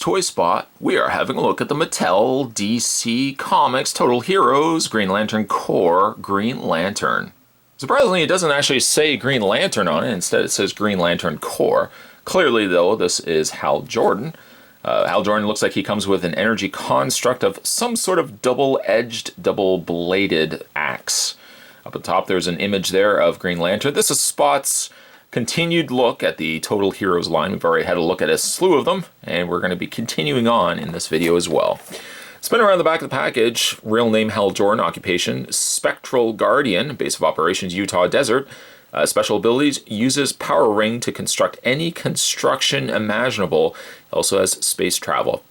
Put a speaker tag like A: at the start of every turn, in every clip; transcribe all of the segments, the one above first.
A: Toy Spot, we are having a look at the Mattel DC Comics Total Heroes Green Lantern Corps Green Lantern. Surprisingly, it doesn't actually say Green Lantern on it. Instead, it says Green Lantern Corps. Clearly, though, this is Hal Jordan. Hal Jordan looks like he comes with an energy construct of some sort of double-edged, double-bladed axe. Up at top, there's an image there of Green Lantern. This is Spot's continued look at the Total Heroes line. We've already had a look at a slew of them, and we're going to be continuing on in this video as well. Spin around the back of the package, real name Hal Jordan, occupation Spectral Guardian, base of operations Utah Desert. Special abilities, uses Power Ring to construct any construction imaginable. Also has space travel.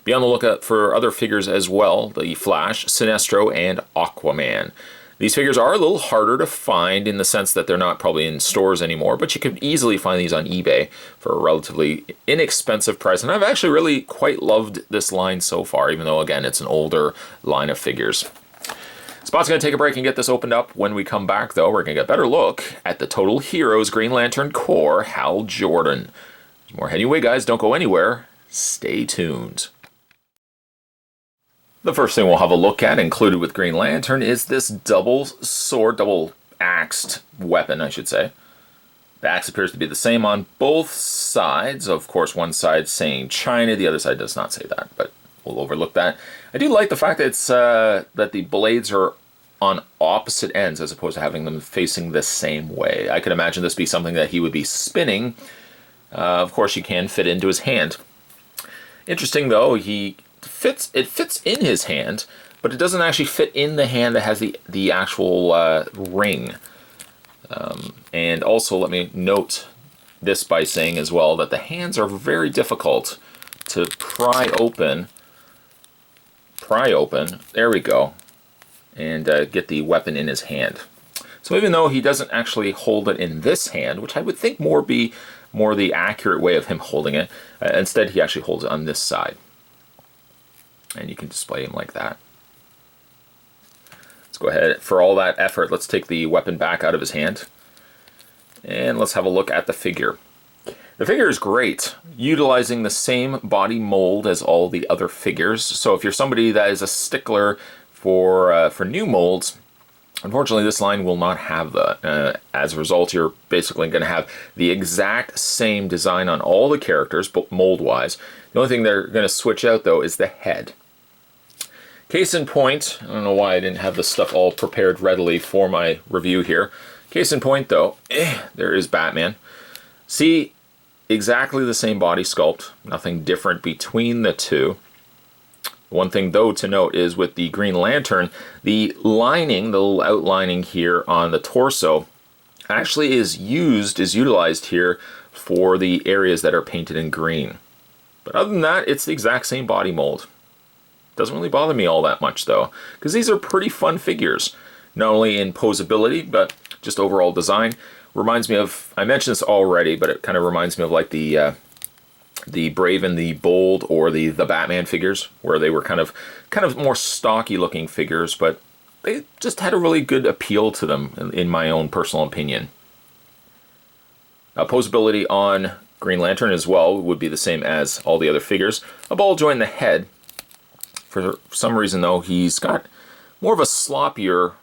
A: Be on the lookout for other figures as well, the Flash, Sinestro, and Aquaman. These figures are a little harder to find in the sense that they're not probably in stores anymore, but you can easily find these on eBay for a relatively inexpensive price. And I've actually really quite loved this line so far, even though, again, it's an older line of figures. Spot's going to take a break and get this opened up. When we come back, though, we're going to get a better look at the Total Heroes Green Lantern Corps Hal Jordan. There's more heading away, guys. Don't go anywhere. Stay tuned. The first thing we'll have a look at, included with Green Lantern, is this double sword, double-axed weapon, I should say. The axe appears to be the same on both sides. Of course, one side saying China, the other side does not say that, but we'll overlook that. I do like the fact that it's that the blades are on opposite ends as opposed to having them facing the same way. I could imagine this be something that he would be spinning. Of course, you can fit into his hand. Interesting, though, it fits in his hand, but it doesn't actually fit in the hand that has the actual ring. And also, let me note this by saying as well that the hands are very difficult to pry open. There we go. And get the weapon in his hand. So even though he doesn't actually hold it in this hand, which I would think be more the accurate way of him holding it, instead he actually holds it on this side. And you can display him like that. Let's go ahead. For all that effort, let's take the weapon back out of his hand. And let's have a look at the figure. The figure is great, utilizing the same body mold as all the other figures. So if you're somebody that is a stickler for new molds, unfortunately this line will not have that. As a result, you're basically going to have the exact same design on all the characters, but mold-wise. The only thing they're going to switch out, though, is the head. Case in point, I don't know why I didn't have this stuff all prepared readily for my review here. Case in point, though, there is Batman. See, exactly the same body sculpt, nothing different between the two. One thing, though, to note is with the Green Lantern, the lining, the little outlining here on the torso, actually is utilized here for the areas that are painted in green. But other than that, it's the exact same body mold. Doesn't really bother me all that much, though, because these are pretty fun figures, not only in posability, but just overall design. Reminds me of, I mentioned this already, but it kind of reminds me of like the Brave and the Bold or the Batman figures, where they were kind of more stocky looking figures, but they just had a really good appeal to them, in my own personal opinion. Posability on Green Lantern as well would be the same as all the other figures. A ball joint in the head. For some reason, though, he's got more of a sloppier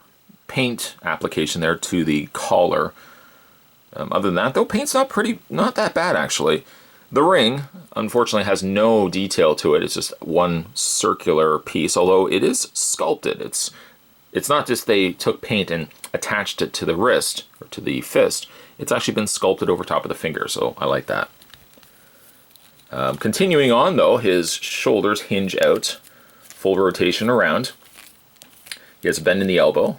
A: paint application there to the collar. Other than that, though, paint's not that bad, actually. The ring, unfortunately, has no detail to it. It's just one circular piece, although it is sculpted. It's not just they took paint and attached it to the wrist, or to the fist. It's actually been sculpted over top of the finger, so I like that. Continuing on, though, his shoulders hinge out. Full rotation around. He has a bend in the elbow.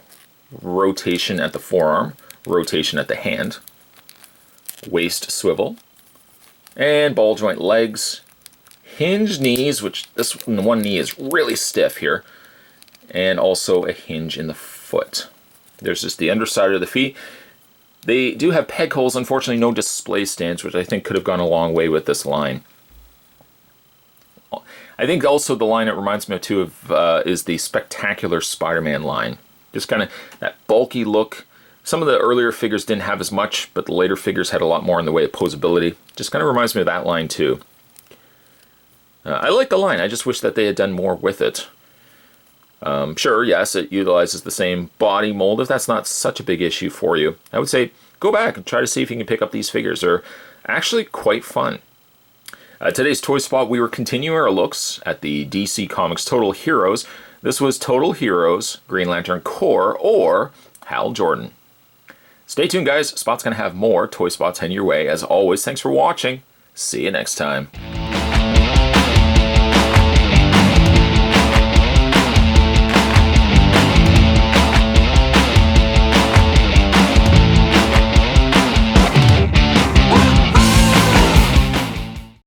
A: Rotation at the forearm. Rotation at the hand. Waist swivel. And ball joint legs. Hinge knees, which this one knee is really stiff here. And also a hinge in the foot. There's just the underside of the feet. They do have peg holes, unfortunately no display stands, which I think could have gone a long way with this line. I think also the line it reminds me of too is the Spectacular Spider-Man line. Just kind of that bulky look. Some of the earlier figures didn't have as much, but the later figures had a lot more in the way of posability. Just kind of reminds me of that line too. I like the line. I just wish that they had done more with it. Sure, yes, it utilizes the same body mold. If that's not such a big issue for you, I would say go back and try to see if you can pick up these figures. They're actually quite fun. Today's Toy Spot, we were continuing our looks at the DC Comics Total Heroes. This was Total Heroes, Green Lantern Corps, or Hal Jordan. Stay tuned, guys. Spot's going to have more Toy Spots heading your way. As always, thanks for watching. See you next time.